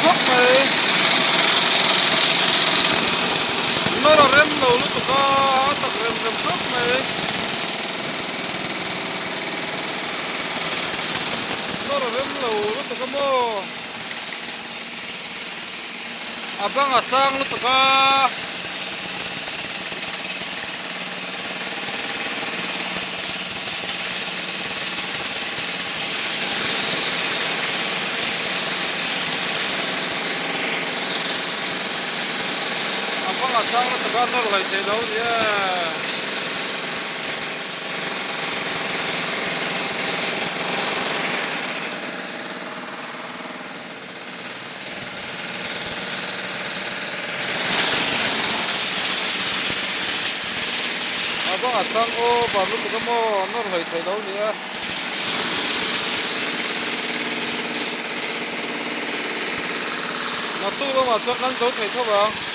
thuốc này nó là rem đầu lúc tụi có tập rem thuốc này nó là rem đầu lúc tụi có mô abang asang lúc tụi có sang nó tập nó lại thế đâu nhé bác sang ô bà lúc cái mô nó lại thế đâu nhé nó tu đâu mà cho ăn dấu thầy thôi bạn